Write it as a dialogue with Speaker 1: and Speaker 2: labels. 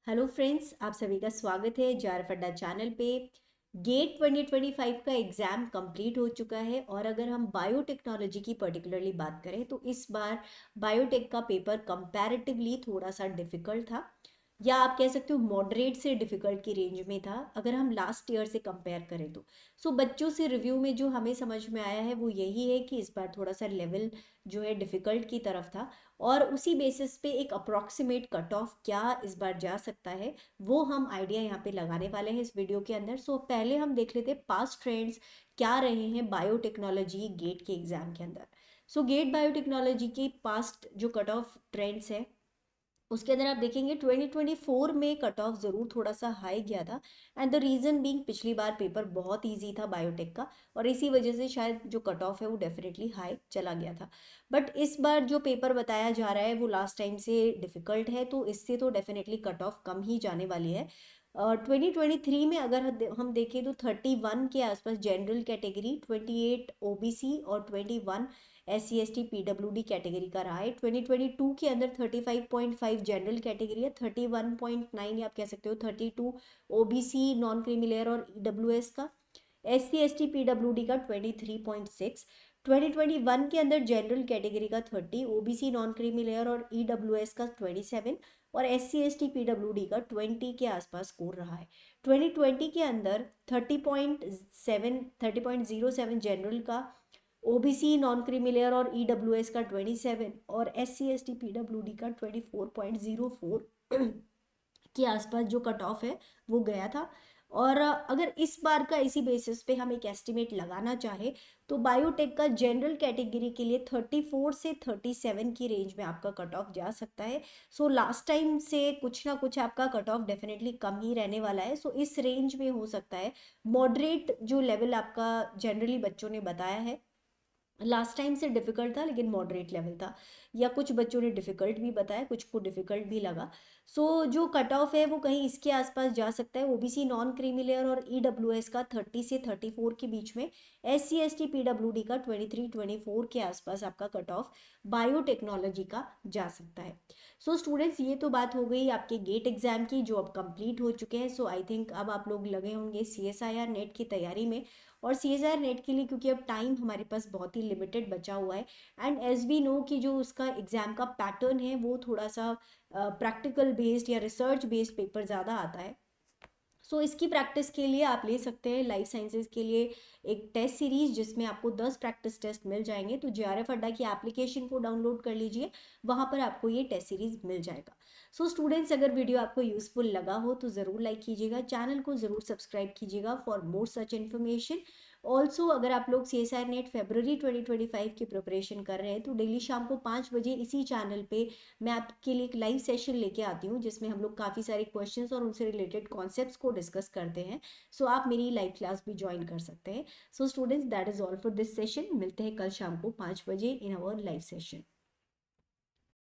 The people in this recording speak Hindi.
Speaker 1: हेलो फ्रेंड्स, आप सभी का स्वागत है JRF अड्डा चैनल पे। गेट 2025 का एग्ज़ाम कंप्लीट हो चुका है और अगर हम बायोटेक्नोलॉजी की पर्टिकुलरली बात करें तो इस बार बायोटेक का पेपर कंपैरेटिवली थोड़ा सा डिफ़िकल्ट था, या आप कह सकते हो मॉडरेट से डिफ़िकल्ट की रेंज में था अगर हम लास्ट ईयर से कंपेयर करें तो। सो बच्चों से रिव्यू में जो हमें समझ में आया है वो यही है कि इस बार थोड़ा सा लेवल जो है डिफ़िकल्ट की तरफ था, और उसी बेसिस पे एक अप्रॉक्सीमेट कट ऑफ क्या इस बार जा सकता है वो हम आइडिया यहाँ पे लगाने वाले हैं इस वीडियो के अंदर। सो पहले हम देख लेते हैं पास्ट ट्रेंड्स क्या रहे हैं बायोटेक्नोलॉजी गेट के एग्जाम के अंदर। सो गेट बायोटेक्नोलॉजी के पास्ट जो कट ऑफ ट्रेंड्स है उसके अंदर आप देखेंगे 2024 में कट ऑफ ज़रूर थोड़ा सा हाई गया था। एंड द रीज़न बीइंग पिछली बार पेपर बहुत इजी था बायोटेक का, और इसी वजह से शायद जो कट ऑफ है वो डेफिनेटली हाई चला गया था। बट इस बार जो पेपर बताया जा रहा है वो लास्ट टाइम से डिफ़िकल्ट है, तो इससे तो डेफिनेटली कट ऑफ कम ही जाने वाली है। 2023 में अगर हम देखें तो 31 के आसपास जनरल कैटेगरी, 28 ओबीसी और 21 SC ST PWD कैटेगरी का रहा है। 2022 के अंदर 35.5 जनरल कैटेगरी है, 31.9 आप कह सकते हो 32 ओबीसी नॉन क्रीमी लेयर और EWS का, SC ST PWD का 23.6, 2021 के अंदर जनरल कैटेगरी का 30, ओबीसी नॉन क्रीमी लेयर और EWS का 27 और SC ST PWD का 20 के आसपास स्कोर रहा है। 2020 के अंदर 30.07 जनरल का, ओबीसी नॉन क्रीमी लेयर और EWS का 27 और SC ST PWD का 24.04 के आसपास जो कट ऑफ है वो गया था। और अगर इस बार का इसी बेसिस पे हम एक एस्टिमेट लगाना चाहे तो बायोटेक का जनरल कैटेगरी के लिए 34 से 37 की रेंज में आपका कट ऑफ जा सकता है। सो लास्ट टाइम से कुछ ना कुछ आपका कट ऑफ डेफिनेटली कम ही रहने वाला है। सो इस रेंज में हो सकता है मॉडरेट जो लेवल आपका जनरली बच्चों ने बताया है, लास्ट टाइम से डिफ़िकल्ट था लेकिन मॉडरेट लेवल था, या कुछ बच्चों ने डिफ़िकल्ट भी बताया, कुछ को डिफ़िकल्ट भी लगा। सो जो कट ऑफ है वो कहीं इसके आसपास जा सकता है। ओबीसी नॉन क्रीमी लेयर और EWS का 30 से 34 के बीच में, SC ST PWD का 23-24 के आसपास आपका कट ऑफ बायोटेक्नोलॉजी का जा सकता है। सो स्टूडेंट्स, ये तो बात हो गई आपके गेट एग्जाम की जो अब कंप्लीट हो चुके हैं। सो आई थिंक अब आप लोग लगे होंगे CSIR नेट की तैयारी में। और CSIR नेट के लिए क्योंकि अब टाइम हमारे पास बहुत ही लिमिटेड बचा हुआ है, एंड एज वी नो कि जो उसका एग्ज़ाम का पैटर्न है वो थोड़ा सा प्रैक्टिकल बेस्ड या रिसर्च बेस्ड पेपर ज़्यादा आता है। सो इसकी प्रैक्टिस के लिए आप ले सकते हैं लाइफ साइंसेज के लिए एक टेस्ट सीरीज जिसमें आपको 10 प्रैक्टिस टेस्ट मिल जाएंगे। तो JRF अड्डा की एप्लीकेशन को डाउनलोड कर लीजिए, वहाँ पर आपको ये टेस्ट सीरीज मिल जाएगा। सो स्टूडेंट्स, अगर वीडियो आपको यूजफुल लगा हो तो ज़रूर लाइक कीजिएगा, चैनल को ज़रूर सब्सक्राइब कीजिएगा for more such information. Also अगर आप लोग CSIR नेट फरवरी 2025 की प्रिपरेशन कर रहे हैं तो डेली शाम को 5 बजे इसी चैनल पे मैं आपके लिए एक लाइव सेशन लेके आती हूँ जिसमें हम लोग काफ़ी सारे क्वेश्चंस और उनसे रिलेटेड कॉन्सेप्ट्स को डिस्कस करते हैं। सो आप मेरी लाइव क्लास भी ज्वाइन कर सकते हैं। So students, that is all for this session. मिलते हैं कल शाम को 5 बजे इन आवर लाइव सेशन।